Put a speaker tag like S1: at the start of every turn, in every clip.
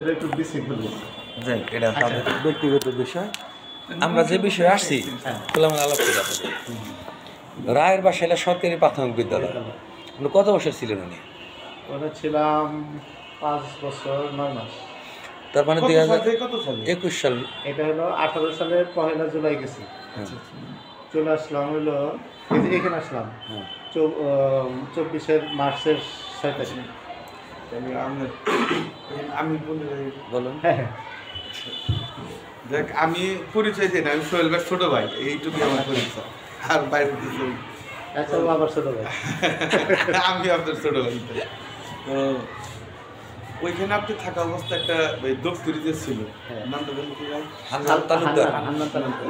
S1: এটা তাদের ব্যক্তিগত বিষয়। আমরা যে বিষয়ে আসছি খোলামেলা আলাপ করে আপনাদের। রায়ের বাসায় সরকারি প্রাথমিক বিদ্যালয়। আপনি কত বছর ছিলেন উনি?
S2: ওটা ছিলাম 5 বছর 9 মাস।
S1: তার মানে 2021 সাল।
S2: এটা হলো 18 সালের 1 জুলাই গেছি। চলে আসলাম হলো এখানে আসলাম 24 মার্চের 6 তারিখ।
S3: আমি
S1: বলুন।
S3: দেখ, আমি পরিচয় দিই না, আমি সোহেল ভাই ছোট ভাই, এইটুকু আমার পরিচয়। আর বাইরে
S2: আচ্ছা, ও আবার ছোট ভাই।
S3: আমি আপনার ছোট ভাই। তো ওইখানে আপনি থাকা অবস্থা একটা দপ্তরি যে ছিল, নামটা বলুন কি ভাই?
S1: হান্নান তালুকদার।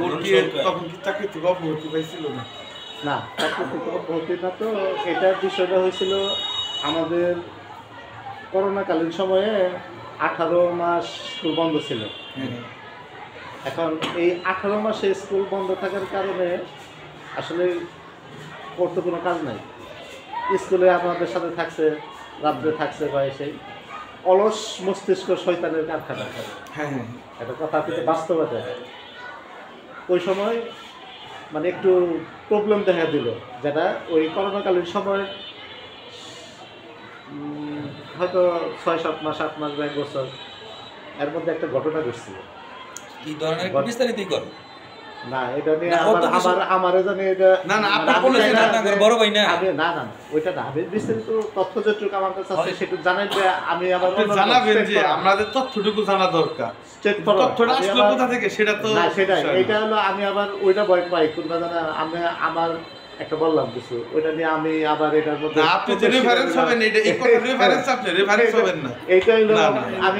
S3: ওর কি তখন কি চাকরি থেকে অব্যাহতি পাইছিল না?
S2: না, চাকরি থেকে অব্যাহতি না। তো এটার বিষয়টা হয়েছিল আমাদের করোনাকালীন সময়ে 18 মাস স্কুল বন্ধ ছিল। এখন এই 18 মাসে স্কুল বন্ধ থাকার কারণে আসলে করতে কোনো কাজ নাই। স্কুলে আমাদের সাথে থাকছে, রাত্রে থাকছে বা সেই অলস মস্তিষ্ক শয়তানের কারখানা। একটা কথা কিন্তু বাস্তবতা। ওই সময় মানে একটু প্রবলেম দেখা দিল, যেটা ওই করোনাকালীন সময় হয়তো 6-7 মাস 8 মাস বা 1 বছর এর মধ্যে একটা ঘটনা ঘটছিল।
S1: কি ধরনের বিস্তারিতই করো
S2: না, এটা নিয়ে আমারে জানি এটা
S3: না না আপনি বলেছেন
S1: আপনাদের বড় ভাই না।
S2: আমি না না ওইটা না, আমি বিস্তারিত তথ্য যেটুকু আমার কাছে আছে সেটুকু জানাই যে আমি আবার
S3: জানাবেন যে আমাদের তথ্যটুকু জানা দরকার। তথ্যটা আসলে কোথা থেকে সেটা তো
S2: না, সেটাই। এটা হলো আমি আবার ওইটা ভয় পাই কোনটা জানা। আমি আমার একটা বললাম কিছু, ওইটা নিয়ে আমি আবার এটার মধ্যে
S3: আপনি যে রেফারেন্স হবেন, এটা এই কথা রেফারেন্স, আপনি রেফারেন্স হবেন না।
S2: এইটাই হলো আমি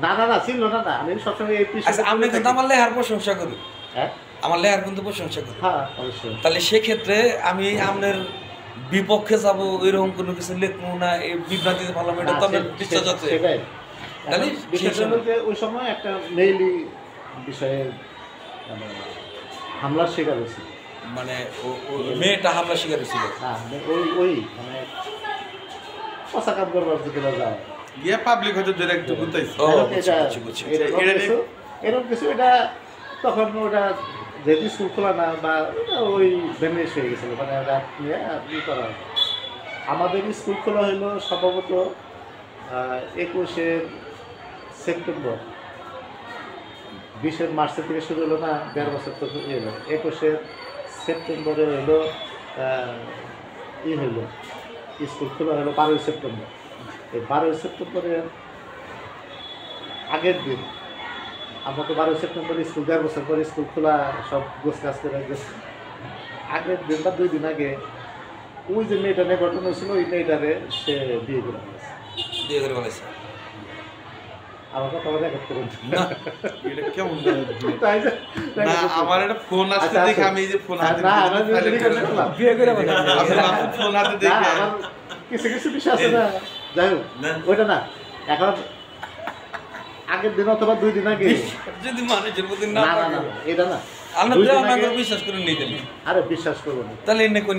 S1: না
S2: না ছিল না না, আমি সবসময় এই পিছনে।
S1: আচ্ছা, আপনি কিন্তু আমার লেহার প্রশংসা করি।
S2: হ্যাঁ,
S1: আমার লেহার কিন্তু প্রশংসা করি।
S2: হ্যাঁ অবশ্যই।
S1: তাহলে সেক্ষেত্রে আমি আপনার বিপক্ষে যাবো ওইরকম কোনো কিছু লিখবো না, এই বিভ্রান্তিতে ভালো এটা তো আপনার বিশ্বাস আছে।
S2: সেটাই।
S1: তাহলে
S2: বিষয়টা হলো যে ওই সময় একটা মেইলি বিষয়ে মানে হামলার শিকার হয়েছিল।
S1: মানে মেয়েটা হামলার শিকার হয়েছিল।
S2: হ্যাঁ, ওই মানে পচা কাম করবার যদি যায়
S3: গিয়ে পাবলিক হয়তো ধরে একটু গুতাইছে।
S2: এরকম কিছু। এটা তখন ওটা যেহেতু স্কুল খোলা না বা ওই ভ্যানিশ হয়ে গেছিলো, মানে রাত নিয়ে ই করা। আমাদের স্কুল খোলা হলো সম্ভবত 21শে সেপ্টেম্বর। 20শে মার্চের থেকে শুরু হলো না, 1.5 বছর তো এলো। 21শে সেপ্টেম্বরে হলো হইলো স্কুল খোলা হলো 12ই সেপ্টেম্বর। এই 12ই সেপ্টেম্বরের আগের দিন, আমরা তো 12ই সেপ্টেম্বর স্কুল 1.5 বছর পরে স্কুল খোলা সব গোছ কাজ করে গেছে। আগের দিন বা 2 দিন আগে ওই যে মেয়েটা নিয়ে ঘটনা হয়েছিল, ওই মেয়েটারে সে বিয়ে করে ফেলেছে। আমার কথা বলে এক করুন
S3: না, এটা কেমন না? আমার একটা ফোন আসছে দেখে আমি এই যে ফোন হাতে
S2: না আমি বিয়ে করে
S3: ফোন হাতে দেখে
S2: কিছু কিছু বিষয় আছে না। যাই হোক, ওইটা না। এখন আগের দিন অথবা 2 দিন আগে
S1: যদি মানুষের প্রতি
S2: না না না এটা না,
S1: বিশ্বাস করে নিয়ে দেবেন।
S2: আরে বিশ্বাস করবো না।
S1: তাহলে এনে কোন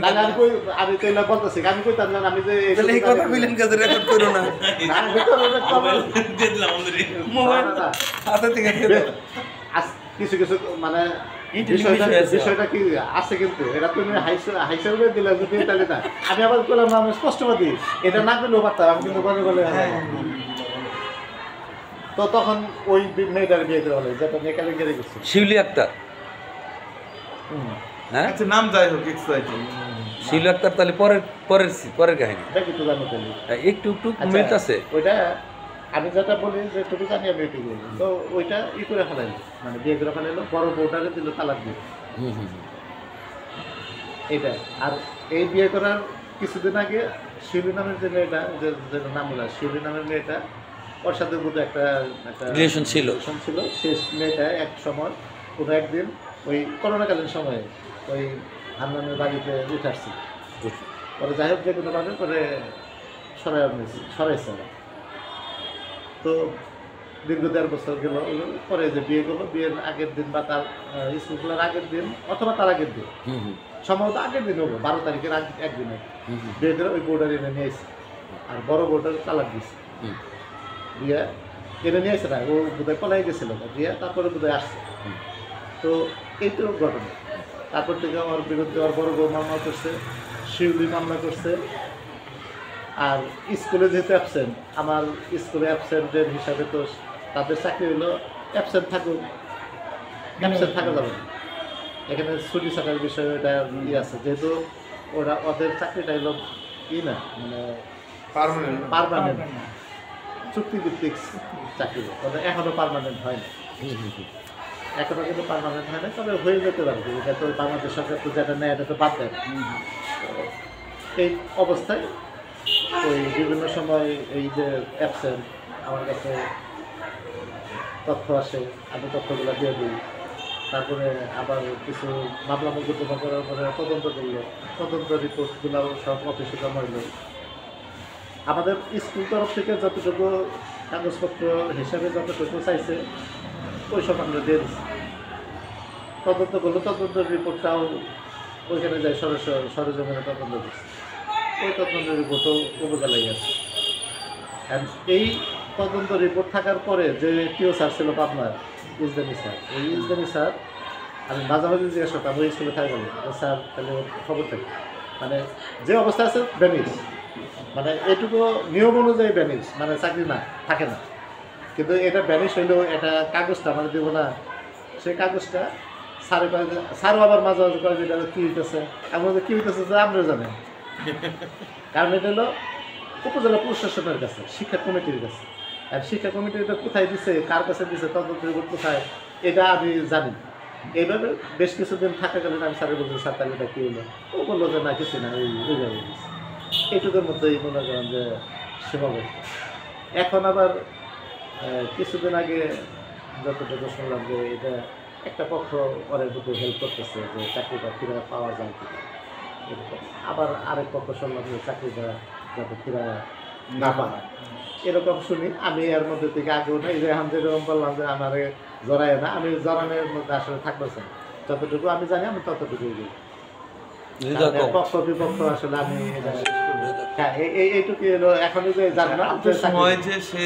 S2: আমি তো এলা বলতেছি, আমি কইতাম না আমি যে
S1: এই কথা কইলেন কাজে রেকর্ড করো না। দিলাম অলরেডি মোবাইল হাতে থেকে
S2: কিছু কিছু মানে বিষয়টা কি আছে, কিন্তু এটা তুমি হাইসা দিলে যদি তাহলে না। আমি আবার বললাম না, আমি স্পষ্টবাদী, এটা না করলেও পারতাম, আমি কিন্তু বলে বলে। তো তখন ওই মেয়েটার বিয়ে করে হলো, যেটা মেয়ে কেলেঙ্কারি করছে,
S1: শিউলি আক্তার। হ্যাঁ,
S3: আচ্ছা, নাম যাই হোক,
S1: শিউলি আক্তার। তাহলে পরের কাহিনী
S2: দেখি তো জানো তাহলে
S1: একটু মিলতে আছে।
S2: ওইটা আমি যেটা বলি যে তুমি জানি আমি একটু বলি। তো ওইটা করে ফেলাইলো, মানে বিয়ে করে ফেলাইলো, বড় বউটাকে দিল তালাক দিয়ে। এটা আর এই বিয়ে করার কিছুদিন আগে শিউলি নামের যে মেয়েটা, যে নাম বলা শিউলি নামের মেয়েটা, ওর সাথে বোধহয় একটা
S1: রিলেশন ছিল।
S2: সেই মেয়েটা এক সময় কোনো একদিন ওই করোনাকালীন সময়ে ওই হান্নানের বাড়িতে উঠে আসছিল। পরে যাই হোক, যে কোনোভাবে করে সরাইছে। তো দীর্ঘ 1.5 বছর গেল। পরে যে বিয়ে করলো, বিয়ের আগের দিন বা তার স্কুল খোলার আগের দিন অথবা তার আগের দিন, সম্ভবত আগের দিন হলো, 12 তারিখের একদিনে বিয়ে করে ওই বউটার এনে নিয়ে এসে, আর বড় বউটার তালাক দিয়েছে। দিয়ে এটা নিয়ে আসছে না, ও বোধহয় পলাই গেছিল দিয়ে তারপরে বোধহয় আসছে। তো এই তো ঘটনা। তারপর থেকে আমার বিরুদ্ধে আর বড় বউ মামলা করছে, শিউলি মামলা করছে। আর স্কুলে যেহেতু অ্যাবসেন্ট, আমার স্কুলে অ্যাবসেন্টের হিসাবে তো তাদের চাকরি হলো অ্যাবসেন্ট থাকুক, অ্যাবসেন্ট থাকা যাবে না। এখানে ছুটি ছাটার বিষয়ে এটা আছে, যেহেতু ওদের চাকরিটা হলো না মানে পার্মানেন্ট চুক্তিভিত্তিক চাকরি, ওদের এখনও পার্মানেন্ট হয় না, এখনও কিন্তু পার্মানেন্ট হয় না, তবে হয়ে যেতে পারে। এটা তো বাংলাদেশ সরকার তো যেটা নেয় এটা তো বাদ দেয়। এই অবস্থায় ওই বিভিন্ন সময় এই যে অ্যাবসেন্ট আমার কাছে তথ্য আসে, আমি তথ্যগুলো দিয়ে দিই। তারপরে আবার কিছু মামলা মোকদ্দমা করার পরে তদন্ত করলো, তদন্ত রিপোর্টগুলো সব অফিসে জমা হইল। আমাদের স্কুল তরফ থেকে যতটুকু কাগজপত্র হিসাবে যতটুকু চাইছে ওই সব আমরা দিয়ে দিচ্ছি। তদন্ত করলো, তদন্ত রিপোর্টটাও ওইখানে যায় সরেজমিনে তদন্ত দিচ্ছে, ওই তদন্ত রিপোর্টও উপজেলায় গেছে। এই তদন্ত রিপোর্ট থাকার পরে যে টিও স্যার ছিল পাবনার, ইসদানি স্যার, ওই ইসদানি স্যার আমি মাঝে মাঝে জিজ্ঞাসা করতাম ওই স্কুলে থাকা গেল স্যার তাহলে খবর থাকে, মানে যে অবস্থা আছে ব্যানিশ, মানে এটুকু নিয়ম অনুযায়ী ব্যানিশ, মানে চাকরি না থাকে না। কিন্তু এটা ব্যানিশ হইলেও এটা কাগজটা মানে দেবো না, সেই কাগজটা স্যারও আবার মাঝে মাঝে কয়ে এটা কী হইতেছে, এমন কী হইতেছে যে আমরা জানেন। কারণ এটা হলো উপজেলা প্রশাসনের কাছে, শিক্ষা কমিটির কাছে। আর শিক্ষা কমিটি এটা কোথায় দিছে, কার কাছে দিছে, তদন্ত রিপোর্ট কোথায়, এটা আমি জানি। এইভাবে বেশ কিছুদিন থাকাকালীন আমি স্যারের বলছি স্যার তাহলে এটা কী হলো, ও বললো যে না কিছু না, ওইভাবে দিচ্ছে। এইটুকুর মধ্যেই মনে করেন যে সীমাবদ্ধ। এখন আবার কিছুদিন আগে যতটুকু শুনলাম যে এটা একটা পক্ষ পরের প্রতি হেল্প করতেছে যে চাকরিটা ফিরে পাওয়া যায় কিনা, এরকম। আবার আরেক পক্ষ শুনলাম যে চাকরিটা যাতে ফিরে না পায়, এরকম শুনি। আমি এর মধ্যে থেকে আগেও না, এই যে এখন যেরকম বললাম যে আমার জড়ায় না, আমি জড়ানোর মধ্যে আসলে থাকবো না। যতটুকু আমি জানি আমি ততটুকুই দিই, পক্ষ বিপক্ষ আসলে আমি এইটুকু এলো। এখন যে জানলাম
S3: সময় যে সে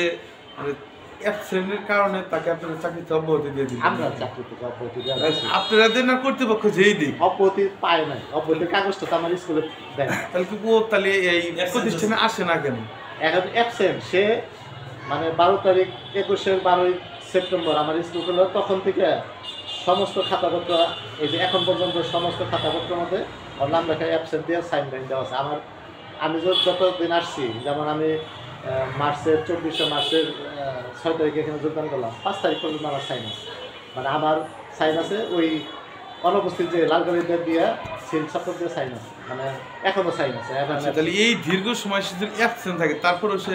S3: অ্যাবসেন্টের কারণে তাকে আপনারা চাকরিতে অব্যাহতি দিয়ে দিলেন,
S2: আমরা চাকরি থেকে অব্যাহতি দেওয়া
S3: আপনারা দেন না কর্তৃপক্ষ যেই দিক
S2: অব্যাহতি পায় নাই, অব্যাহতির কাগজটা তো আমার স্কুলে দেয় না।
S3: তাহলে কি ও তাহলে এই প্রতিষ্ঠানে আসে না কেন?
S2: এখন অ্যাবসেন্ট সে মানে 12 তারিখ 12 সেপ্টেম্বর আমার স্কুল হলো, তখন থেকে সমস্ত খাতাপত্র এই যে এখন পর্যন্ত সমস্ত খাতাপত্রের মধ্যে ওর নাম লেখা অ্যাবসেন্ট দিয়ে সাইন বাইন দেওয়া আছে। আমি যতদিন আসছি, যেমন আমি মার্চের 24 মার্চের 6 তারিখে এখানে যোগদান করলাম, 5 তারিখ পর্যন্ত আমার সাইন আছে, মানে আমার সাইন আছে ওই অনুপস্থিত যে লালগাড়িদের দিয়ে সিল সাপোর্ট দিয়ে সাইন আছে, মানে এখনো সাইন আছে।
S3: তাহলে এই দীর্ঘ সময় সে যদি অ্যাবসেন্ট থাকে তারপরেও সে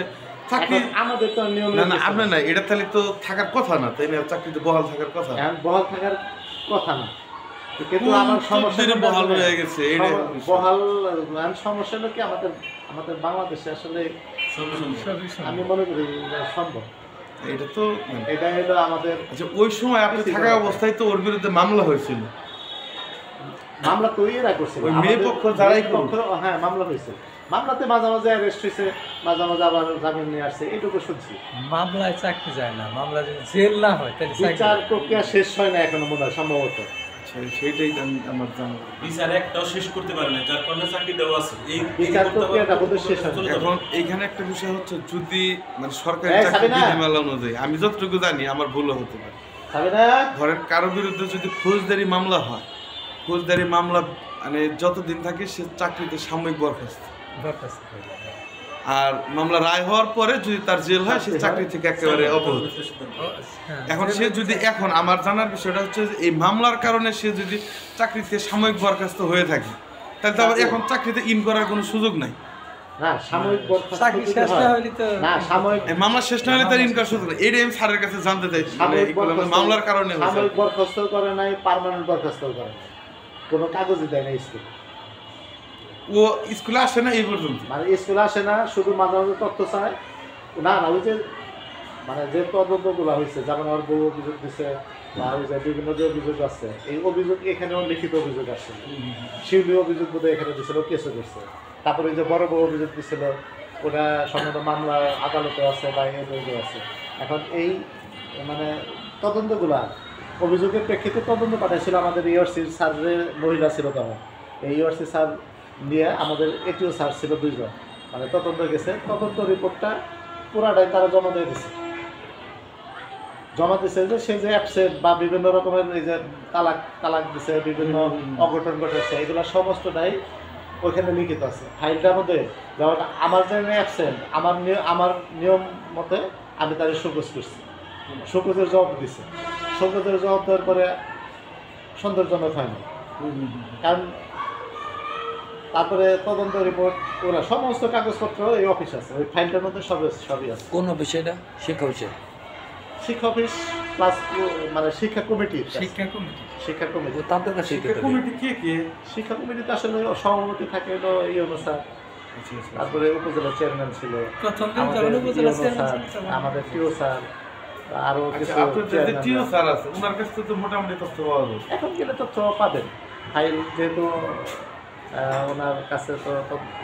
S3: চাকরি,
S2: আমাদের তো নিয়ম
S3: না আপনার না, এটা তাহলে তো থাকার কথা না, তাই না? চাকরিতে বহাল থাকার কথা,
S2: বহাল থাকার কথা না, কিন্তু আমার সমস্যা
S3: বহাল হয়ে গেছে।
S2: বহাল সমস্যা হলো কি আমাদের বাংলাদেশে আসলে আমি মনে করি সম্ভব।
S3: এটা তো
S2: এটা হলো আমাদের।
S3: আচ্ছা, ওই সময় আপনি থাকা অবস্থায় তো ওর বিরুদ্ধে মামলা হয়েছিল,
S2: মামলা তো এরা করছিল,
S3: ওই মেয়ে পক্ষ যারাই
S2: পক্ষ, হ্যাঁ মামলা হয়েছে। মামলাতে মাঝে মাঝে অ্যারেস্ট হয়েছে, মাঝে মাঝে আবার জামিন নিয়ে আসছে, এইটুকু শুনছি।
S4: মামলায় চাকরি যায় না, মামলা যদি জেল না হয় তাহলে
S2: বিচার প্রক্রিয়া শেষ হয় না এখনো মনে হয় সম্ভবত।
S3: সেইটাই আমার জানা।
S5: বিচার একটাও শেষ করতে পারে না, যার কারণে চাকরি দেওয়া আছে। এই
S2: বিচার প্রক্রিয়াটা বোধহয় শেষ হয়।
S3: এখন এইখানে একটা বিষয় হচ্ছে, যদি মানে সরকারি চাকরি বিধিমালা অনুযায়ী, আমি যতটুকু জানি, আমার ভুলও হতে পারে, ধরেন কারো বিরুদ্ধে যদি ফৌজদারি মামলা হয়, ফৌজদারি মামলা মানে যতদিন থাকে সে চাকরিতে সাময়িক বরখাস্ত, আর মামলা রায় হওয়ার পরে যদি তার জেল হয় সে চাকরি থেকে একেবারে অব্যাহতি। এখন সে যদি, এখন আমার জানার বিষয়টা হচ্ছে যে এই মামলার কারণে সে যদি চাকরিতে সাময়িক বরখাস্ত হয়ে থাকে, তাহলে তো আবার এখন চাকরিতে ইন করার কোনো সুযোগ নাই।
S2: না, সাময়িক বরখাস্ত
S3: মামলা শেষ না হলে তার ইন করার সুযোগ নাই। এটাই আমি স্যারের কাছে জানতে চাই, মামলার কারণে
S2: সাময়িক বরখাস্ত করে নাই, পার্মানেন্ট বরখাস্ত করে নাই, কোনো কাগজই দেয় না স্কুল।
S3: ও স্কুলে আসে না এই পর্যন্ত,
S2: মানে স্কুলে আসে না, শুধু মাঝে মাঝে তথ্য চায়। না ওই যে মানে যে তদন্তগুলো হয়েছে, যেমন ওর বউ অভিযোগ দিচ্ছে বা ওই যে বিভিন্ন যে অভিযোগ আছে, এই অভিযোগ এখানেও লিখিত অভিযোগ আসছে। শিউলি অভিযোগ বোধহয় এখানে দিচ্ছিল, কেসও করছে। তারপরে ওই যে বড় বউ অভিযোগ দিচ্ছিল, ওটা সম্ভবত মামলা আদালতে আছে বা এগুলো আছে। এখন এই মানে তদন্তগুলা অভিযোগের প্রেক্ষিতে তদন্ত পাঠাইছিল আমাদের ইউআরসির স্যারের মহিলা ছিল তখন। এই ইউআরসি স্যার নিয়ে আমাদের এটিও স্যার ছিল 2 জন, মানে তদন্ত গেছে। তদন্ত রিপোর্টটা পুরাটাই তারা জমা দিয়ে দিছে। জমা দিছে যে সে যে অ্যাবসেন্ট বা বিভিন্ন রকমের এই যে তালাক দিছে, বিভিন্ন অঘটন ঘটেছে, এগুলো সমস্তটাই ওইখানে লিখিত আছে ফাইলটার মধ্যে। যেমন আমার যে অ্যাবসেন্ট, আমার নিয়ম মতে আমি তাদের শোকজ করছি, শোকজের জবাব দিছে। শোকজের জবাব দেওয়ার পরে সন্তোষজনক হয় না, কারণ তারপরে তদন্ত রিপোর্ট ওরা সমস্ত কাগজপত্র এই অফিস আছে, ওই ফাইলটার মধ্যে সবই আছে।
S1: কোন অফিসে এটা? শিক্ষা অফিসে?
S2: শিক্ষা অফিস প্লাস মানে শিক্ষা কমিটি।
S4: শিক্ষা কমিটি
S1: ও তাদের কাছে
S3: কমিটি কে
S2: শিক্ষা কমিটিতে আসলে সভাপতি থাকে হলো এই অনুসার, তারপরে উপজেলা চেয়ারম্যান ছিল,
S4: প্রথম দিন
S2: আমাদের
S4: যখন উপজেলা
S2: ইউনো
S4: চেয়ারম্যান
S2: স্যার,
S4: ছিল,
S2: আমাদের টিও স্যার, আরো কিছু
S3: আপনাদের যে
S2: চেয়ারম্যান।
S3: টিও স্যার আছে ওনার কাছ থেকে তো মোটামুটি তথ্য পাওয়া যায়।
S2: এখন গেলে তথ্য পাবেন, ফাইল যেহেতু ওনার কাছে তো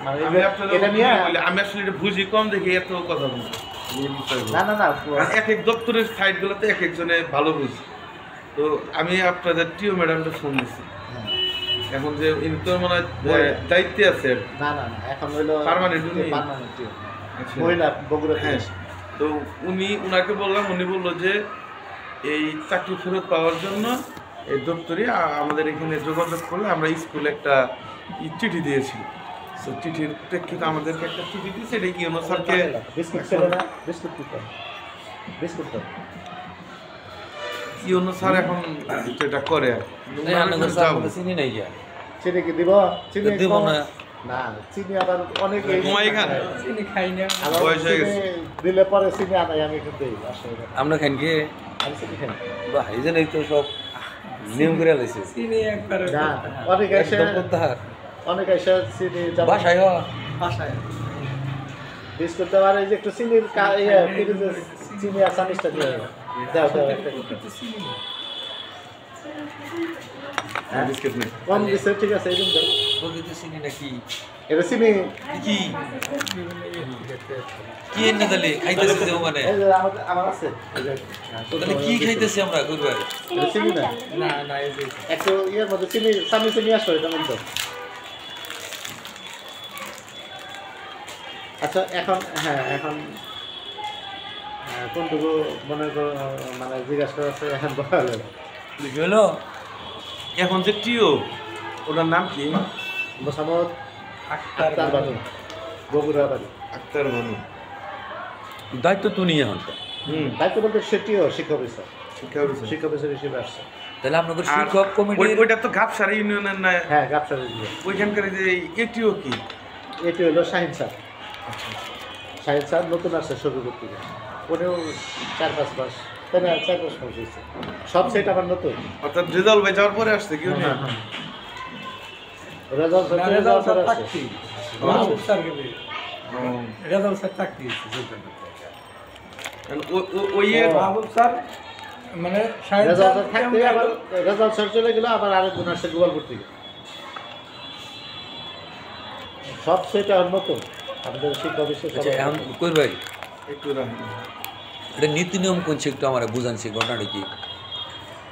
S2: মানে
S3: আমি আপনাদের
S2: এটা নিয়ে
S3: বলি, আমি আসলে এটা বুঝি কম দেখি এত কথা বলি এই বিষয়গুলো।
S2: না
S3: আর এক এক দপ্তরের সাইটগুলোতে এক একজনে ভালো বুঝি। তো আমি আপনাদের টিও ম্যাডামটা ফোন দিচ্ছি এখন, যে ইনি তো মনে হয় দায়িত্বে আছে।
S2: না এখন হইলো
S3: Permanent উনি?
S2: পার্মানেন্ট টিও
S3: আচ্ছা।
S2: মহিলা বগুড়া
S3: হ্যাঁ,
S2: থেকে।
S3: তো উনাকে বললাম, উনি বললো যে এই চাকরি ফেরত পাওয়ার জন্য এই দপ্তরে আমাদের এখানে যোগাযোগ করলে আমরা স্কুলে একটা চিঠি দিয়েছি। তো চিঠির প্রেক্ষিতে আমাদেরকে একটা চিঠি দিয়েছে, এটা ইউনো স্যারকে।
S2: বিস্কুট ছিল না, বিস্কুট দিতাম, বিস্কুট দাও।
S3: ইউনো স্যার এখন এটা করে আর কি।
S1: চিনি নাই গিয়া
S2: চিনি কি দিব? চিনি
S1: দিব
S2: কম-
S1: না।
S2: না, চিনি আবার অনেক
S3: কমাই খান।
S4: চিনি খাই না।
S2: আবার
S3: বয়স হয়ে
S2: চিনি
S3: গেছে।
S2: দিলে পরে চিনি আনাই আমি কিন্তু দেই আসলে।
S1: আমরা খান কি
S2: আমি চিনি খাই না।
S1: বাহ, এই জন্যই তো সব নিয়ম করে লাইছে।
S4: চিনি একবার
S2: না, অনেক এসে
S1: একদম প্রত্যাহার।
S2: অনেক এসে চিনি যেমন
S1: বাসায় হ।
S4: বাসায়
S2: বিস্কুট দেওয়ার এই যে একটু চিনির ফ্রিজে চিনি আর চামিচটা দিয়ে দাও একটা করে।
S4: চিনি না।
S3: বিস্কিট নেই।
S2: কম দিছে, ঠিক আছে এই দিন দাও।
S1: প্রকৃত চিনি নাকি
S2: এটা চিনি
S1: কি কি এনে তাহলে খাইতেছে যে মানে
S2: এই যে আমার আছে এই যে,
S1: তাহলে কি খাইতেছি আমরা কইবার?
S2: এটা চিনি না,
S4: না না এই যে
S2: একটু ইয়ের মধ্যে চিনি চামিচে নিয়ে আসো এটা মধ্যে। আচ্ছা এখন এখন কোনটুকু মনে করো মানে জিজ্ঞাসা করা আছে এখন বলা হলো না।
S1: কি হলো?
S3: এখন যে টিও ওনার নাম কি?
S2: মোসাম্মদ
S4: আক্তার
S2: আক্তার বানু, বগুড়া বাড়ি।
S3: আক্তার বানু।
S1: দায়িত্ব তো নিয়ে এখন।
S2: দায়িত্ব বলতে সেটিও শিক্ষা অফিসার,
S3: শিক্ষা অফিসার।
S2: শিক্ষা অফিসার হিসেবে আসছে।
S1: তাহলে আপনাদের
S3: আর
S1: শিক্ষক কমিটির
S3: ওইটা তো গাবসারা ইউনিয়নের না?
S2: হ্যাঁ, গাবসারের দিয়ে।
S3: ওইখানকার যে এটিও কি?
S2: এটি হলো শাহিন স্যার। শাহিন স্যার নতুন আসছে শরীরপুর থেকে, ওটাও 4-5 মাস, তাই না? 4-5 মাস হয়েছে। সব সেট আবার নতুন।
S3: অর্থাৎ রেজাল্ট ভাই যাওয়ার পরে আসছে কি উনি?
S2: রেজাল্ট
S4: না, রেজাল্ট স্যার
S2: আসছে।
S4: থাকতি। মাহবুব স্যার গেলে রেজাল্ট স্যার থাকতি।
S3: ওই
S4: মাহবুব স্যার মানে সাহেব
S2: রেজাল্ট
S4: স্যার
S2: থাকতে আবার রেজাল্ট স্যার চলে গেল, আবার আরেকজন আসছে গোপালপুর থেকে। সব সেট আর নতুন আমাদের শিক্ষা অফিসে।
S1: আচ্ছা এখন কই ভাই
S3: একটু রাখুন।
S1: এটা নীতি নিয়ম কোনছে একটু আমার বুঝানছি ঘটনাটা কি?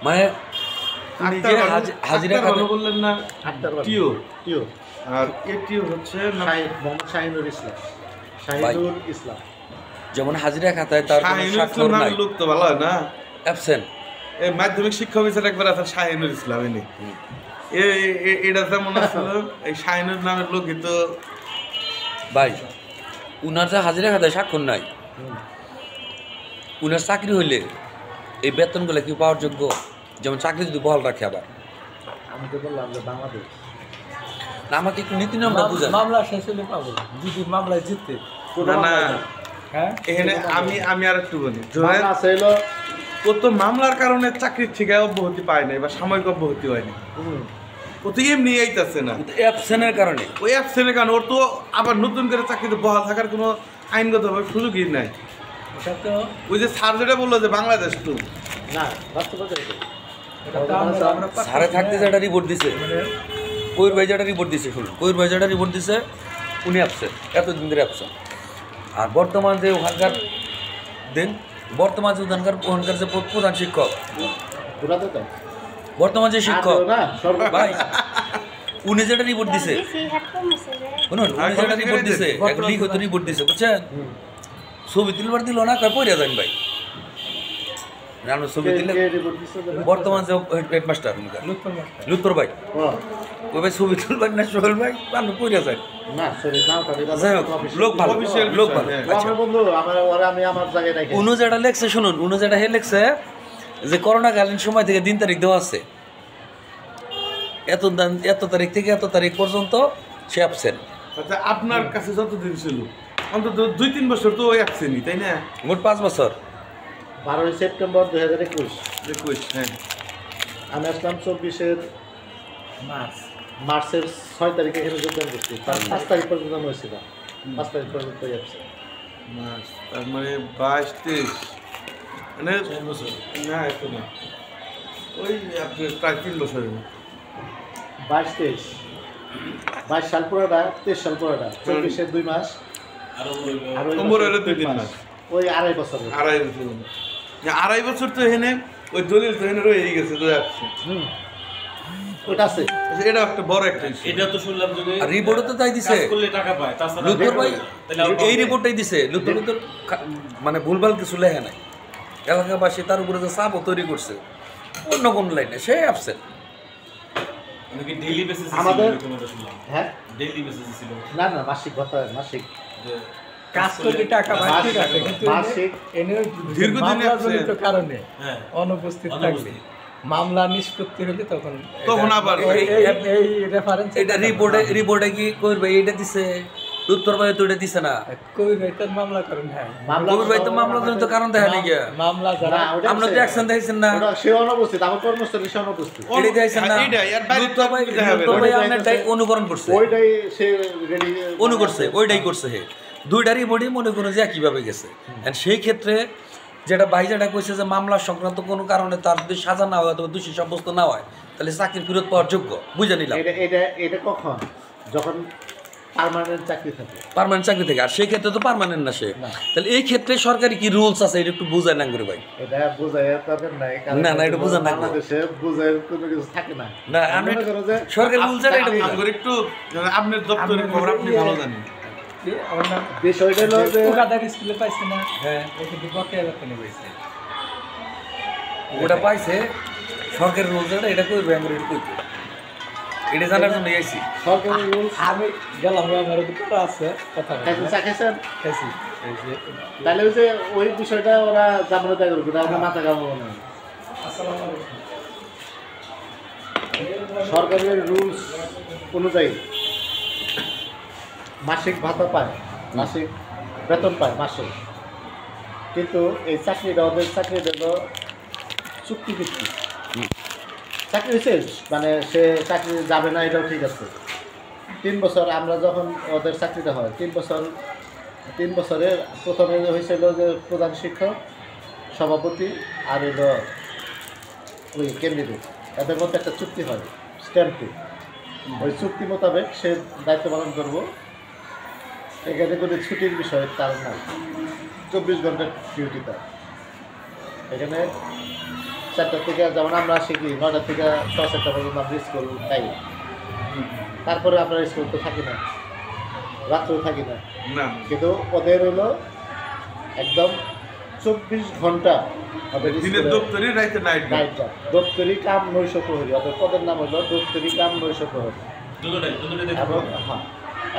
S1: মানে নিজে
S3: আক্তার বানু-
S1: হাজিরা
S3: আক্তার বানু
S1: খাতে
S3: বললেন না?
S2: আক্তার বানু।
S3: টিও।
S2: টিও
S3: আর এটিও হচ্ছে না
S2: মোহাম্মদ শাহিনুর ইসলাম। শাহিনুর ইসলাম।
S1: যেমন হাজিরা খাতায় তার কোনো
S3: শাহিনুর
S1: স্বাক্ষর
S3: ইসলাম
S1: নাই,
S3: নামের লোক তো ভালো হয় না?
S1: অ্যাবসেন্ট।
S3: এই মাধ্যমিক শিক্ষা অফিসার একবার আছে শাহিনুর ইসলাম, ইনি এটা যেমন আসলে এই শাহিনুর নামের লোক কিন্তু
S1: ভাই উনার যে হাজিরা খাতায় স্বাক্ষর নাই, উনার চাকরি হইলে এই বেতনগুলো কি পাওয়ার যোগ্য? যেমন চাকরি যদি বহাল রাখে আবার,
S2: আমি তো বললাম যে বাংলাদেশ।
S1: না আমাকে একটু নীতি নিয়মটা বুঝান।
S4: মামলা শেষ হলে পাবো যদি মামলায় জিততে।
S3: না না
S4: হ্যাঁ
S3: এখানে আমি আর একটু বলি,
S2: মামলা আছে হলো
S3: ও তো মামলার কারণে চাকরির থেকে অব্যাহতি পায় নাই বা সাময়িক অব্যাহতি হয় না, ও তো এমনি আইতাছে না
S1: অ্যাবসেন্টের কারণে।
S3: ওই অ্যাবসেন্টের কারণে ওর তো আবার নতুন করে চাকরিতে বহাল থাকার কোনো আইনগতভাবে সুযোগই নাই।
S4: ওটা তো
S3: ওই যে স্যার যেটা বললো যে বাংলাদেশ তো
S2: না বাস্তবতা এটা।
S4: এটা তো আমরা
S1: সারে থাকতে যেটা রিপোর্ট দিছে, কইর ভাই যেটা রিপোর্ট দিছে, শুনুন, কইর ভাই যেটা রিপোর্ট দিছে উনি অ্যাবসেন্ট, এতদিন ধরে অ্যাবসেন্ট। আর বর্তমান যে ওখানকার দেন বর্তমান যে ওখানকার যে প্রধান শিক্ষক
S2: ঘুরাতে তো
S1: বর্তমান যে শিক্ষক
S2: না সরকার
S1: ভাই উনি যেটা রিপোর্ট দিছে শুনুন উনি যেটা রিপোর্ট দিছে এক লিখিত রিপোর্ট দিছে বুঝছেন ছবি তুলবার দিল না কয় পড়ে যান ভাই রানু ছবি দিলে বর্তমান যে হেডমাস্টার লুৎফর ভাই ওই ভাই ছবি তুলবার না সোহেল ভাই রানু পড়ে যায়
S2: না সরি নাও কাটি
S1: যাই হোক লোক ভালো লোক ভালো আচ্ছা
S2: আমার বন্ধু আমার ওরা আমি আমার জায়গায় রাখি
S1: উনি যেটা লেখছে শুনুন উনি যেটা লেখছে যে করোনাকালীন সময় থেকে দিন তারিখ দেওয়া আছে এত তারিখ থেকে এত তারিখ পর্যন্ত সে অ্যাবসেন্ট
S3: আচ্ছা আপনার কাছে যতদিন ছিল অন্তত 2-3 বছর তো ওই অ্যাবসেন্টই তাই না
S1: মোট 5 বছর
S2: 12 সেপ্টেম্বর 2021
S3: 21 হ্যাঁ
S2: আমি আসলাম 24 মার্চের 6 তারিখে এখানে যোগদান করছি তার 5 তারিখ পর্যন্ত আমি হয়েছিল 5 তারিখ পর্যন্ত যাচ্ছে
S3: মাস তার মানে 22-23 মানে না এত না ওই আপনার প্রায় 3 বছরের
S2: 22 সাল পুরোটা 23 সাল পুরোটা 24 2 মাস আর ওই
S3: নম্বর হলো 2-3 মাস
S2: ওই 2.5 বছর
S3: 2.5 বছর না 2.5 বছর তো এখানে ওই দলিল তো এখানে রয়ে গেছে তো যাচ্ছে
S2: ওটা আছে
S3: এটা একটা বড় একটা issue।
S5: এটা তো শুনলাম যদি
S1: আর রিপোর্টও তো তাই দিছে
S5: কাজ করলে টাকা পায় তাছাড়া
S1: লুৎফর ভাই
S5: তাহলে আবার
S1: এই রিপোর্টটাই দিছে লুৎফর তো মানে ভুলভাল কিছু লেখে নাই এলাকাবাসী তার উপরে যে চাপও তৈরি করছে অন্য কোন লাইনে সে অ্যাবসেন্ট
S5: নাকি ডেইলি বেসিস
S2: আমাদের-
S5: তোমাদের শুনলাম
S2: হ্যাঁ
S5: ডেইলি বেসিস ছিল
S2: না না মাসিক ভাতা মাসিক
S5: যে
S4: কাজ করলে টাকা পায় ঠিক আছে কিন্তু
S2: মাসিক
S4: এনে
S3: দীর্ঘদিন
S4: মামলাজনিত
S3: absent।
S4: কারণে
S5: হ্যাঁ
S4: অনুপস্থিত থাকবে
S5: অনুপস্থিত।
S4: মামলা নিষ্পত্তি হলে তখন
S3: তখন আবার
S4: এই রেফারেন্স
S1: এটা রিপোর্টে কি করবে এটা দিছে লুৎফর ভাই তো এটা দিছে না
S4: কই ভাইটার মামলা করেন হ্যাঁ
S1: কবির ভাই তো মামলা জনিত কারণ দেখা নেই গিয়া
S4: মামলা যারা
S2: না, ওটা
S1: আমরা তো
S2: আছে।
S1: অ্যাকশন দেখছেন না
S2: ওটা সে অনুপস্থিত আমার কর্মস্থলে সে অনুপস্থিত
S1: এটা দেখছেন না
S3: এইটাই, আর বাইরে
S1: লুৎফর ভাই
S3: দেখা হবে না।
S1: লুৎফর ভাই আপনারটাই অনুকরণ করছে
S2: ওইটাই সে রেডি
S1: অনু করছে ওইটাই করছে হে দুইটারই বডি মনে করো যে কিভাবে গেছে এন্ড সেই ক্ষেত্রে যেটা ভাই যেটা কইছে যে মামলা সংক্রান্ত কোনো কারণে তার যদি সাজা না হয় অথবা দোষী সাব্যস্ত না হয় তাহলে চাকরি ফেরত পাওয়ার যোগ্য বুঝে নিলাম
S2: এটা এটা এটা কখন যখন পার্মানেন্ট চাকরি থাকে
S1: পার্মানেন্ট চাকরি থেকে আর সেই ক্ষেত্রে তো পার্মানেন্ট না সে তাহলে এই ক্ষেত্রে সরকারি কি রুলস আছে এটা একটু বুঝায় না করে ভাই
S2: এটা বোঝায় তাদের নাই
S1: না, না, এটা বোঝা নাই।
S2: বাংলাদেশে বোঝায় কোনো কিছু থাকে না
S1: না আমি
S2: মনে করো যে
S1: সরকারি রুলস এটা বুঝায়
S3: আমার একটু আপনার দপ্তরের খবর আপনি ভালো জানেন
S4: আমার নাম
S2: বিষয়টা হলো যে
S4: ওকাদার স্কুলে পাইছে না
S1: হ্যাঁ
S4: ওকে তো বকেয়া বেতনে পাইছে
S1: ওটা পাইছে সরকারি রুলস এটা করবে আমরা এটা করতে এটা জানার জন্য আইছি
S2: সরকারি রুলস
S4: আমি গেলাম আমার দুটো আছে কথা
S2: খাইছেন চা খাইছেন
S4: খাইছি এই যে
S2: তাহলে ওই যে ওই বিষয়টা ওরা জামানো দেয় করবে আমরা মাথা কামাবো না
S4: আসসালামু আলাইকুম
S2: সরকারের রুলস অনুযায়ী মাসিক ভাতা পায় মাসিক বেতন পায় মাসে কিন্তু এই চাকরিটা ওদের চাকরিটা হলো চুক্তিভিত্তিক চাকরি হয়েছে মানে সে চাকরি যাবে না এটাও ঠিক আছে 3 বছর আমরা যখন ওদের চাকরিটা হয় 3 বছরে প্রথমে হয়েছিল যে প্রধান শিক্ষক সভাপতি আর হলো ওই ক্যান্ডিডেট এদের মধ্যে একটা চুক্তি হয় স্ট্যাম্পটি ওই চুক্তি মোতাবেক সে দায়িত্ব পালন করবো এখানে কোনো ছুটির বিষয় তার না 24 ঘন্টার ডিউটি তার এখানে 4টা থেকে যেমন আমরা শিখি 9টা থেকে 6টা পর্যন্ত আমরা স্কুল তাই তারপরে আমরা স্কুল তো থাকি না রাত্রেও থাকি না
S3: না
S2: কিন্তু ওদের হলো একদম 24 ঘন্টা ওদের
S3: দিনের
S2: স্কুলে
S3: দপ্তরে রাইতে নাইট
S2: নাইট জব দপ্তরি কাম নৈশ প্রহরী ওদের পদের নাম হলো দপ্তরি কাম নৈশ প্রহরী
S5: দুটোটাই দেখতে
S2: এবং হ্যাঁ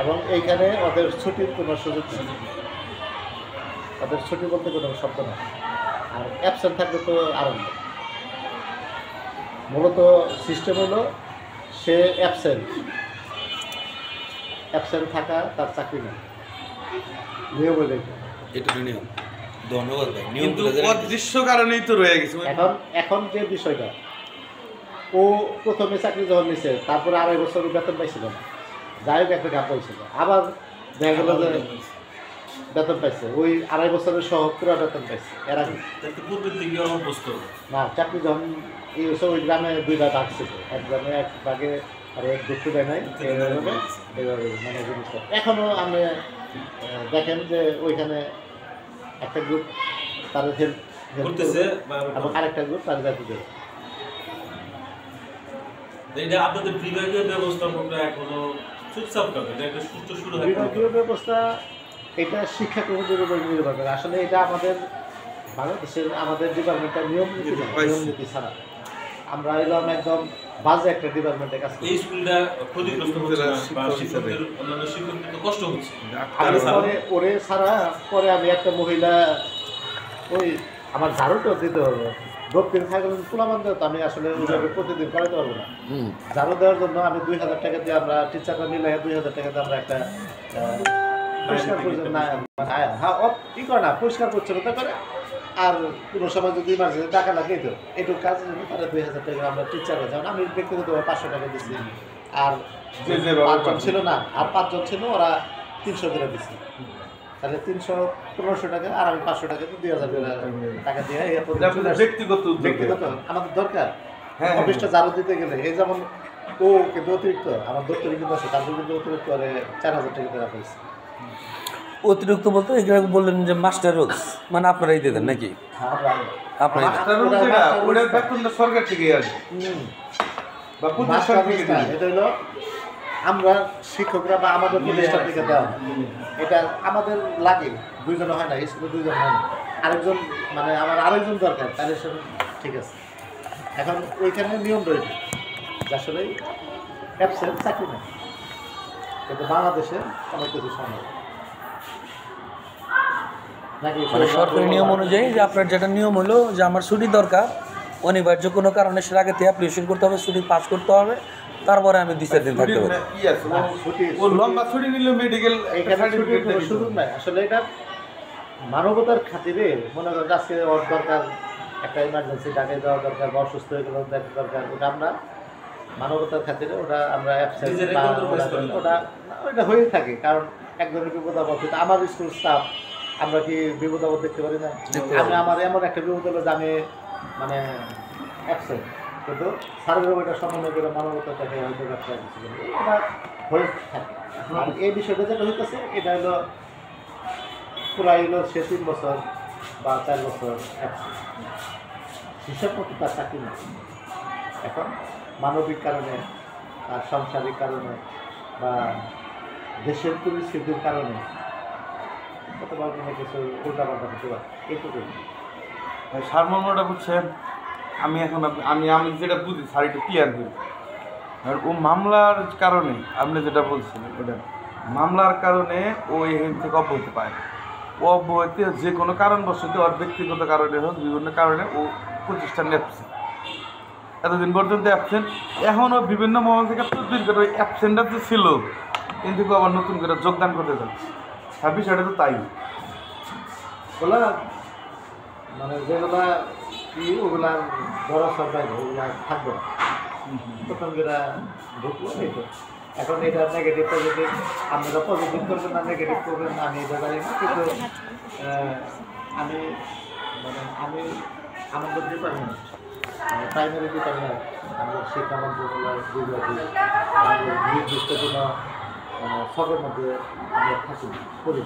S2: এবং এইখানে ওদের ছুটির কোনো সুযোগ নেই ওদের ছুটি বলতে কোনো শব্দ না আর অ্যাবসেন্ট থাকলে তো আরম্ভ মূলত সিস্টেম হলো সে অ্যাবসেন্ট থাকা তার চাকরি নেই নিয়ম হলে
S1: এটা নিয়ম ধন্যবাদ ভাই নিয়ম
S3: কিন্তু অদৃশ্য কারণেই তো রয়ে গেছে
S2: এখন যে বিষয়টা ও প্রথমে চাকরি যখন নিছে তারপরে 2.5 বছর বেতন পাইছিল না যাই হোক একটা গাপ হয়েছিল আবার দেখা গেল যে বেতন পাইছে ওই 2.5 বছরের সহ পুরো বেতন পাইছে এর আগে
S5: তাহলে তো পূর্বের দিকে অবস্থা
S2: না চাকরি যখন এই বছর ওই গ্রামে 2 ভাগ আসছিল এক গ্রামে এক ভাগে আর এক দুঃখ দেয় নাই এইভাবে মানে জিনিসটা এখনও আমি দেখেন যে ওইখানে একটা গ্রুপ তাদের হেল্প
S5: করতেছে
S2: এবং আরেকটা গ্রুপ তাদের যাতে দেবে।
S5: এটা আপনাদের বিভাগীয় ব্যবস্থাপকরা এখনো চুপচাপ থাকে, এটা একটা সুষ্ঠু শুরু হয়।
S2: বিভাগীয় ব্যবস্থা এটা শিক্ষাকর্মীদের উপর নির্ভর করে। আসলে এটা আমাদের বাংলাদেশের আমাদের ডিপার্টমেন্টের নিয়ম নীতি ছাড়া আমরা এলাম একদম বাজে একটা ডিপার্টমেন্টের কাছে।
S5: এই স্কুলটা ক্ষতিগ্রস্ত হচ্ছে না বা শিক্ষকদের অন্যান্য শিক্ষকদের তো কষ্ট হচ্ছে।
S2: আমি পরে ওরে ছাড়া পরে আমি একটা মহিলা ওই আমার ঝাড়ুটা দিতে হবে দক্ষিণ থাকলে তুলাবান দেওয়া তো আমি আসলে ওইভাবে প্রতিদিন করাতে পারবো না। ঝাড়ু দেওয়ার জন্য আমি 2000 টাকা দিয়ে আমরা টিচাররা মিলে 2000 টাকা দিয়ে আমরা একটা পরিষ্কার পরিচ্ছন্ন ই করে না পরিষ্কার পরিচ্ছন্নতা করে। আর কোনো সময় যদি ইমার্জেন্সি টাকা লাগে তো এইটুকু কাজ তারা 2000 টাকা আমরা টিচাররা যেমন আমি ব্যক্তিগতভাবে 500 টাকা দিচ্ছি। আর 5 জন ছিল না, আর 5 জন ছিল ওরা 300 করে দিচ্ছে। তাহলে 300-1500 টাকা আর আমি 500 টাকা 2000 টাকা দিয়ে ব্যক্তিগত আমাদের দরকার। অফিসটা ঝাড়ু দিতে গেলে এই যেমন ও কিন্তু অতিরিক্ত আমার দপ্তরে কিন্তু আছে, তারপর কিন্তু অতিরিক্ত 4000 টাকা দেওয়া হয়েছে।
S1: অতিরিক্ত বলতে এগুলো বললেন যে মাস্টার রোলস মানে আপনারাই দিয়ে দেন নাকি? আপনারাই
S3: সরকার থেকে আসে
S2: এটা হলো আমরা শিক্ষকরা বা আমাদের প্রতিষ্ঠান থেকে দেওয়া এটা আমাদের লাগে। 2 জন হয় না, স্কুলে 2 জন হয় না, আরেকজন মানে আমার আরেকজন দরকার, তাহলে সব ঠিক আছে। এখন ওইখানে নিয়ম রয়েছে আসলে অ্যাবসেন্ট চাকরি নেই, কিন্তু বাংলাদেশে অনেক কিছু সম্ভব নাকি
S1: মানে সরকারি নিয়ম অনুযায়ী যে আপনার যেটা নিয়ম হলো যে আমার ছুটি দরকার অনিবার্য কোনো কারণে সেটা আগে থেকে অ্যাপ্লিকেশন করতে হবে, ছুটি পাস করতে হবে, তারপরে আমি 2-4 দিন থাকতে পারি।
S3: লম্বা ছুটি নিলে মেডিকেল
S2: সুযোগ নাই। আসলে এটা মানবতার খাতিরে মনে করেন আজকে ওর দরকার একটা ইমার্জেন্সি ডাকে দেওয়া দরকার বা অসুস্থ হয়ে গেল দেখা দরকার, ওটা আমরা মানবতার খাতিরে ওটা আমরা ওটা হয়ে থাকে। কারণ একজনের বিপদ আপদ হচ্ছে আমার স্কুল স্টাফ আমরা কি বিপদ আপদ দেখতে পারি না? আমি আমার এমন একটা বিপদ হলো যে আমি মানে অ্যাবসেন্ট, কিন্তু সার্ভে ওইটা সমন্বয় করে মানবতার দেখে হয়তো ব্যবসা কিছু ওটা হয়ে থাকে। আর এই বিষয়টা যেটা হইতেছে এটা হলো পুরাই হলো সে 3 বছর বা 4 বছর অ্যাবসেন্ট, হিসাব মতো তার চাকরি নেই। এখন মানবিক কারণে আর সাংসারিক কারণে বা দেশের পরিস্থিতির কারণে কতবার কোনো কিছু উল্টাপাল্টা হতে পারে, এইটুকুই।
S3: সারমর্মটা বুঝছেন। আমি এখন আমি যেটা বুঝি স্যার একটু ক্লিয়ার করি। আর ও মামলার কারণে আপনি যেটা বলছিলেন ওটা মামলার কারণে ও এখান থেকে অব্যাহতি পায়। ও অব্যাহতি যে কোনো কারণবশত ওর ব্যক্তিগত কারণে হোক বিভিন্ন কারণে ও প্রতিষ্ঠান অ্যাবসেন্ট, এতদিন পর্যন্ত অ্যাবসেন্ট। এখনও বিভিন্ন মহল থেকে তদবির করে ওই অ্যাবসেন্টটা যে ছিল কিন্তু আবার নতুন করে যোগদান করতে যাচ্ছে। বিষয়টা তো তাই
S2: ওগুলা মানে যেগুলা কি ওগুলা বড় সরকার ওগুলা থাকবে না, প্রথম যেটা ঢুকলো এই তো। এখন এটা নেগেটিভ পজিটিভ আপনারা পজিটিভ করবেন না নেগেটিভ করবেন না আমি এটা জানি না, কিন্তু আমি মানে আমি আমাদের ডিপার্টমেন্ট প্রাইমারি ডিপার্টমেন্ট আমাদের শিক্ষা মন্ত্রণালয় নির্দিষ্ট কোনো সবের মধ্যে আমরা থাকি করি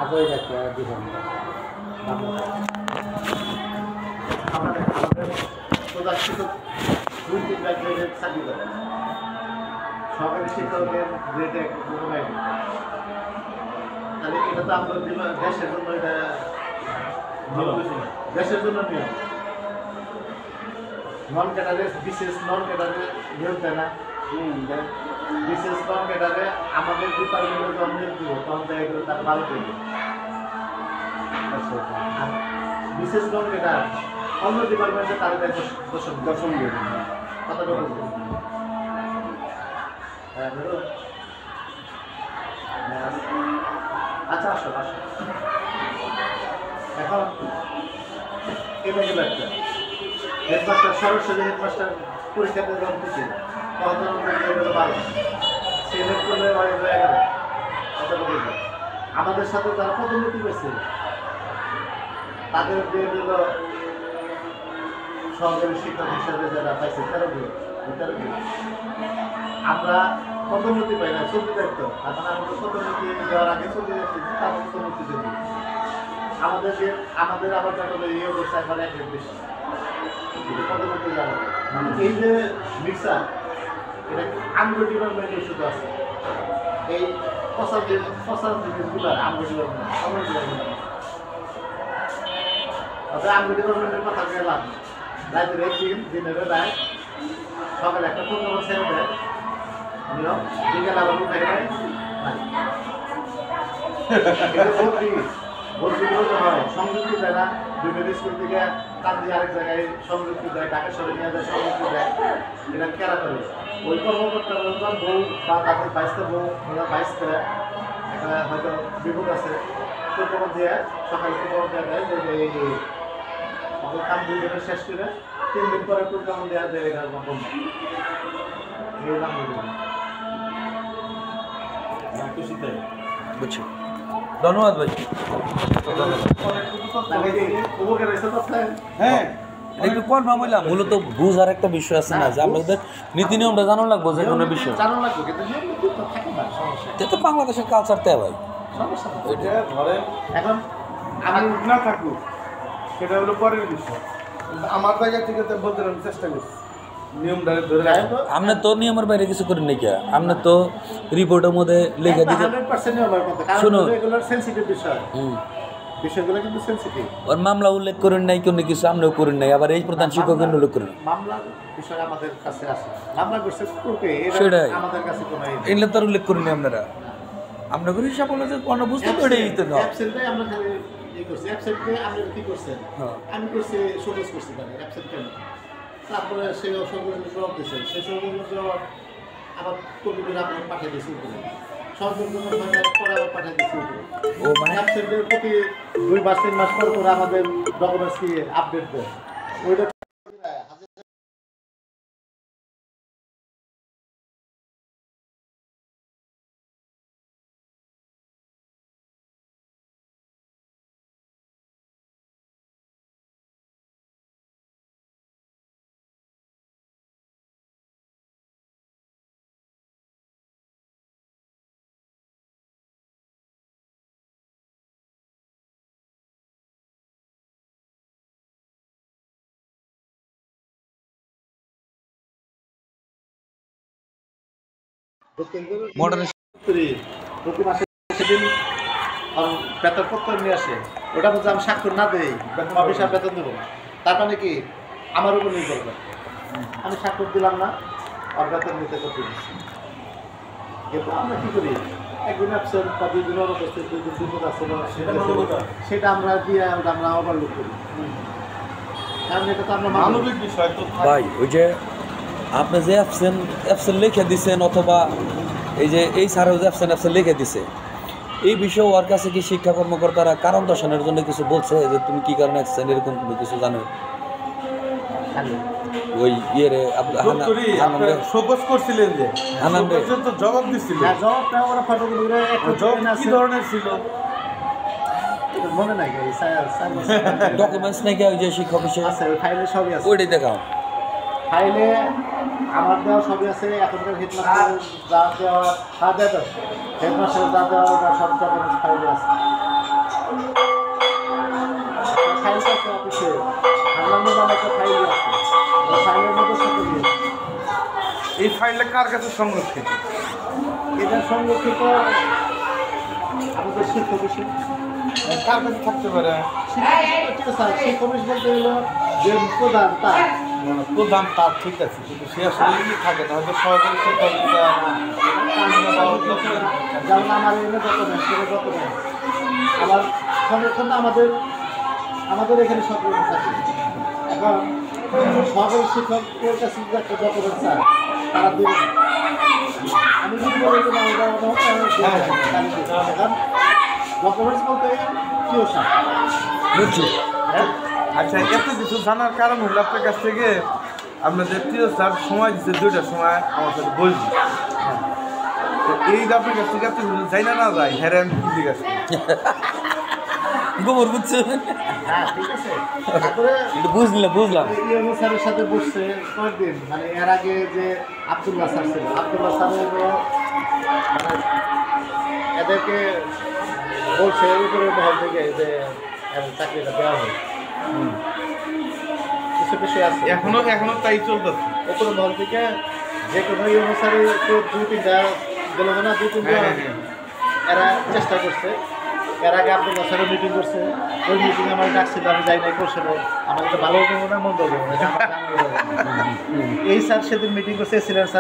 S2: আজই একটা ডিপার্টমেন্ট। আমাদের প্রধান শিক্ষক 2-3 গ্রেডের চাকরি করে, সরকারি শিক্ষকের গ্রেডে কোনো নাই। তাহলে এটা তো আমাদের দেশের জন্য এটা দেশের জন্য নিয়ম। নন ক্যাডারে বিশেষ নন ক্যাডারে নিয়োগ দেয় না, বিশেষ নন ক্যাডারে আমাদের ডিপার্টমেন্টে যখন নিয়োগ দিব তখন দেখা গেল তার 12 দেবে। আর বিশেষ নন ক্যাডার অন্য ডিপার্টমেন্টে তাদের 10 দেবে। কথাটা বলবো হ্যাঁ বলো। আচ্ছা আসো আসো। এখন এটা গেল একটা হেডমাস্টার সরাসরি হেডমাস্টার পরীক্ষাতে যখন দিচ্ছে তখন ভালো সিলেক্ট করলে 11। কথা বলতে আমাদের সাথে যারা পদোন্নতি পেয়েছে তাদের দিয়ে দিল সহকারী শিক্ষক হিসাবে যারা পাইছে 13 দিন। আমরা পদোন্নতি পাই না, চলতে দায়িত্ব। এখন আমাদের পদোন্নতি দেওয়ার আগে চলে যাচ্ছে, তারপর পদোন্নতি দেবে। আমাদের আবার দেখা যায় এই অবস্থায় একবার এক বেশি পদোন্নতি যাবে। এই যে মিক্সার, এটা আমগো ডিপার্টমেন্টের শুধু আছে। এই 55 আমগো ডিপার্টমেন্ট, আমগো ডিপার্টমেন্টের কথা গেলাম। রাতের একদিন, দিনের রায়, সকালে একটা প্রোগ্রাম ছেড়ে দেয়, নিয়ম, বিকেল আবার উঠে দেয়। ভর্তি হয়, সংযুক্তি দেয় না, বিভিন্ন স্কুল থেকে তার দিয়ে আরেক জায়গায় সংযুক্তি দেয়, ঢাকা শহরে নিয়ে যায় সংযুক্তি দেয়। এটা কেরা করে ওই কর্মকর্তা বউ বা তাদের বাইশটা বউ বাইশটা একটা হয়তো বিপদ আছে, প্রোগ্রাম দিয়ে সকালে প্রোগ্রাম দেওয়া দেয় যে এই কাম 2 দিনের শেষ করে 3 দিন পরে প্রোগ্রাম দেওয়া দেয়। এটা বন্ধ এই নাম
S1: বুঝছি, ধন্যবাদ ভাই।
S3: হ্যাঁ
S1: একটু কনফার্ম হইলাম, মূলত বুঝার একটা বিষয় আছে না যে আমাদের নীতি নিয়মটা জানানো লাগবো যে কোনো বিষয়।
S2: জানানো লাগবে, কিন্তু নিয়ম নীতি তো থাকে না, সমস্যা
S1: এটা তো বাংলাদেশের কালচার তাই ভাই।
S2: সমস্যা না।
S3: এটা ধরেন
S2: এখন আমি
S3: না থাকুক সেটা হলো পরের বিষয়, কিন্তু আমার জায়গা থেকে তো বলতে আমি চেষ্টা করছি নিয়মটা ধরে রাখবো।
S1: আমরা তো নিয়মের বাইরে কিছু করি নাকি, আমরা তো রিপোর্টের মধ্যে লিখে দিতে
S2: 100% নিয়মের মধ্যে, কারণ
S1: শুনুন।
S2: এগুলো সেনসিটিভ বিষয়, বিষয়গুলো কিন্তু সেনসিটিভ।
S1: ওর মামলা উল্লেখ করেন নাই, কোনো কিছু আমরাও করেন নাই, আবার এই প্রধান শিক্ষকের উল্লেখ করেন।
S2: মামলার বিষয় আমাদের কাছে আসে, মামলা করছে কোর্টে,
S1: সেটাই।
S2: আমাদের কাছে কোনো
S1: এগুলো তো আর উল্লেখ করেন আপনারা, আমরা করি হিসাব হলো যে কোনো বুঝতে তো এটাই তো না।
S2: অ্যাবসেন্টে আমরা খালি এই করছি, অ্যাবসেন্টে আপনি কি করছেন?
S1: হ্যাঁ।
S2: আমি করছি শোকেস করছি, মানে অ্যাবসেন্ট কেন, তারপরে সেই অসংখ্য জবাব দিয়েছে, সেই সঙ্গে জবাব আবার কবিদের আপনি পাঠিয়ে দিয়েছি উপরে, সরকার পরে আবার পাঠিয়ে দিয়েছি উপরে।
S1: ও মানে
S2: অ্যাবসেন্টের প্রতি 2 মাস 3 মাস পর করে আমাদের ডকুমেন্টস কি আপডেট দেয়, ওইটা
S1: মডারেশন
S2: প্রতি মাসে সেদিন বেতনপত্র নিয়ে আসে, ওটা বলছে আমি স্বাক্ষর না দেই অফিসার বেতন দেবো, তার মানে কি আমার উপর নির্ভর করে, আমি স্বাক্ষর দিলাম না, আর বেতন নিতে করতে দিচ্ছি। কিন্তু আমরা কী করি, একদিন অ্যাবসেন্ট বা 2 দিন অনুপস্থিত, 2 দিন বিপদ আছে, সেটা আমরা দিয়ে আমরা ওভারলুক করি, কারণ এটা তো আমরা
S3: মানবিক বিষয় তো
S1: ভাই। ওই যে আপনি যে অ্যাবসেন্ট লিখে দিচ্ছেন, অথবা এই যে এই স্যারও যে অ্যাবসেন্ট লিখে দিছে, এই বিষয়ে ওর কাছে কি শিক্ষা কর্মকর্তারা কারণ দর্শানোর জন্য কিছু বলছে যে তুমি কি কারণে অ্যাবসেন্ট, এরকম কোনো কিছু জানো? ওই ইয়েরে
S3: শোকজ করছিলেন যে
S1: আনন্দে
S3: তো জবাব দিচ্ছিলেন,
S2: জবাবটা ওরা ফটোগুলো
S3: জবাব কি ধরনের ছিল
S2: মনে নাই,
S1: ডকুমেন্টস নাকি ওই যে শিক্ষক হিসেবে
S2: আছে, ওই ফাইলে সবই আছে,
S1: ওইটাই দেখাও।
S2: ফাইলে আমার দেওয়া সবই আছে, এখনকার হেডমাস্টার যা দেওয়া তা দেয়, হেডমাস্টার যা দেওয়া সব ডকুমেন্টস ফাইলে আছে, ফাইল আছে অফিসে, হামলামের নামে একটা ফাইল আছে, ওই ফাইলের মধ্যে সব দিয়ে
S3: এই ফাইলটা কার কাছে সংরক্ষিত?
S2: এটা সংরক্ষিত আমাদের শিক্ষক হিসেবে
S3: কার কাছে থাকতে পারে?
S2: শিক্ষক বলতে হলো যে প্রধান তার
S3: প্রধান তার, ঠিক আছে, কিন্তু সে আসলে থাকে না, হয়তো সহকারী শিক্ষক
S2: যেমন আমার এনে ডকুমেন্ট, আমার সংরক্ষণ আমাদের এখানে সংরক্ষণ থাকে। এখন সহকারী শিক্ষকের কাছে একটা ডকুমেন্ট চায়, তারা দেবে, আমি যদি বলি যে এখন ডকুমেন্টস বলতে টিউশন
S1: বুঝছি।
S3: আচ্ছা, এত কিছু জানার কারণ হলো আপনার কাছ থেকে আমরা যে প্রিয় স্যার সময় দিচ্ছে 2টার সময় আমার সাথে বলছি, তো এই আপনার কাছ থেকে যাই না যায়, হ্যাঁ আমি কি জিজ্ঞাসা
S1: গোবর বুঝছো
S2: হ্যাঁ ঠিক আছে তারপরে
S1: একটু বুঝলাম
S2: ইউনূস স্যারের সাথে বসছে কয়েকদিন মানে এর আগে যে আব্দুল্লাহ স্যার ছিল আব্দুল্লাহ স্যারের মানে এদেরকে বলছে উপরের মহল থেকে যে এর চাকরিটা দেওয়া হয় কিছু বিষয় আছে
S3: এখনো তাই চলতেছে।
S2: উপরের মহল থেকে যে কোনো ইউনূস স্যারের তো 2-3টা গেল না 2-3টা এরা চেষ্টা করছে। এর আগে আব্দুল্লাহ স্যারের মিটিং করছে, ওই মিটিং আমার ডাকছিল, আমি যাই নাই করছিল, আমার এটা ভালো করবো না মন্দ করবো না, এই স্যার সেদিন মিটিং করছে, ছিলেন